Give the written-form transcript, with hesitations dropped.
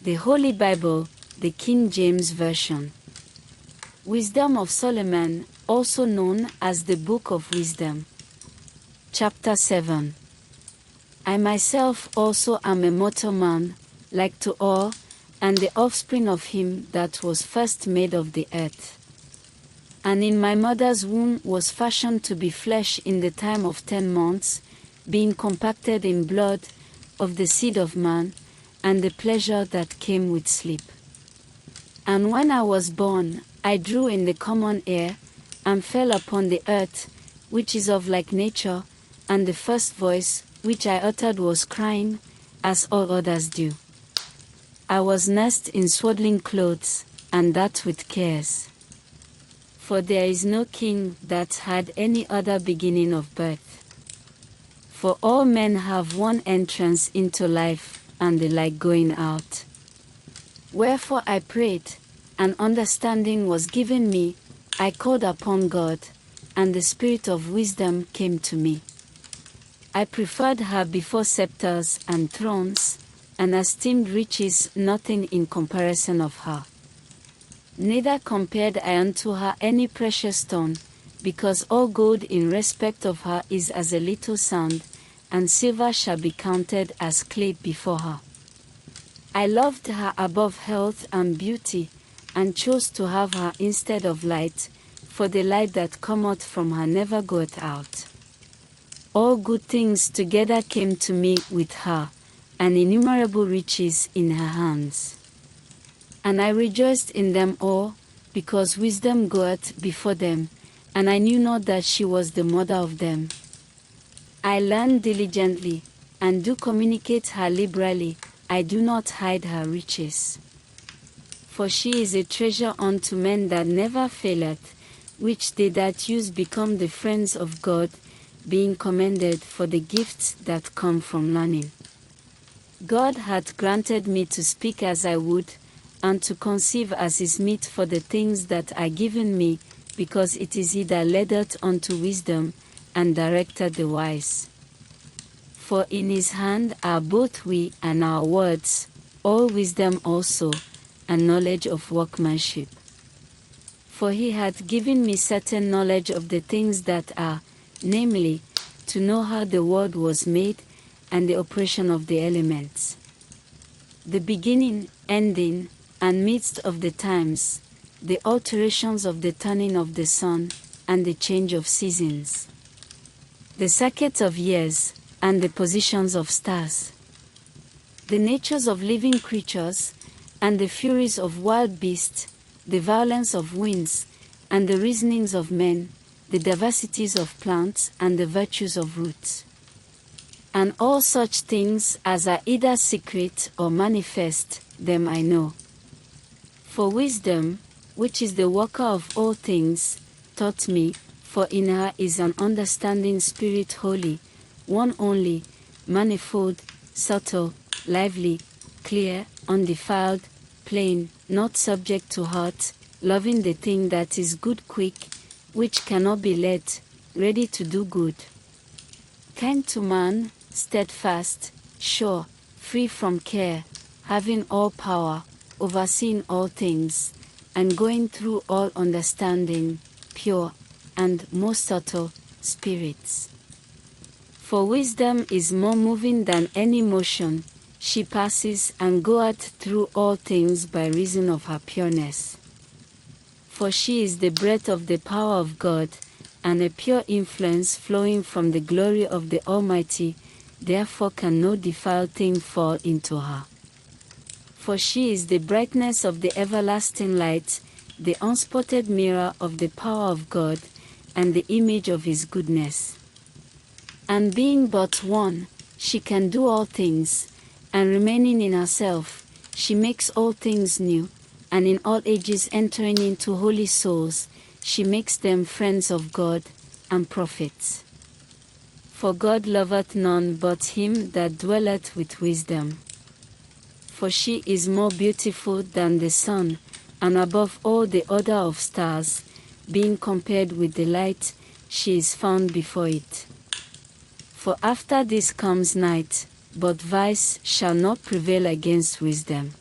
The Holy Bible, the King James Version. Wisdom of Solomon, also known as the Book of Wisdom. Chapter 7. I myself also am a mortal man, like to all, and the offspring of him that was first made of the earth. And in my mother's womb was fashioned to be flesh in the time of 10 months, being compacted in blood, of the seed of man, and the pleasure that came with sleep. And when I was born, I drew in the common air, and fell upon the earth, which is of like nature, and the first voice, which I uttered was crying, as all others do. I was nursed in swaddling clothes, and that with cares. For there is no king that had any other beginning of birth. For all men have one entrance into life, and the like going out. Wherefore I prayed, and understanding was given me, I called upon God, and the spirit of wisdom came to me. I preferred her before scepters and thrones, and esteemed riches nothing in comparison of her. Neither compared I unto her any precious stone, because all gold in respect of her is as a little sand, and silver shall be counted as clay before her. I loved her above health and beauty, and chose to have her instead of light, for the light that cometh from her never goeth out. All good things together came to me with her, and innumerable riches in her hands. And I rejoiced in them all, because wisdom goeth before them, and I knew not that she was the mother of them. I learned diligently, and do communicate her liberally, I do not hide her riches. For she is a treasure unto men that never faileth, which they that use become the friends of God, being commended for the gifts that come from learning. God hath granted me to speak as I would, and to conceive as is meet for the things that are given me, because it is he that leadeth unto wisdom, and directeth the wise. For in his hand are both we and our words, all wisdom also, and knowledge of workmanship. For he hath given me certain knowledge of the things that are, namely, to know how the world was made, and the operation of the elements, the beginning, ending, and midst of the times, the alterations of the turning of the sun, and the change of seasons, the circuits of years, and the positions of stars, the natures of living creatures, and the furies of wild beasts, the violence of winds, and the reasonings of men, the diversities of plants, and the virtues of roots. And all such things as are either secret or manifest, them I know. For wisdom, which is the worker of all things, taught me, for in her is an understanding spirit holy, one only, manifold, subtle, lively, clear, undefiled, plain, not subject to hurt, loving the thing that is good quick, which cannot be led, ready to do good, kind to man, steadfast, sure, free from care, having all power, overseeing all things, and going through all understanding, pure, and most subtle, spirits. For wisdom is more moving than any motion, she passes and goeth through all things by reason of her pureness. For she is the breath of the power of God, and a pure influence flowing from the glory of the Almighty, therefore can no defiled thing fall into her. For she is the brightness of the everlasting light, the unspotted mirror of the power of God, and the image of his goodness. And being but one, she can do all things, and remaining in herself, she makes all things new, and in all ages entering into holy souls, she makes them friends of God, and prophets. For God loveth none but him that dwelleth with wisdom. For she is more beautiful than the sun, and above all the order of stars, being compared with the light, she is found before it. For after this comes night, but vice shall not prevail against wisdom.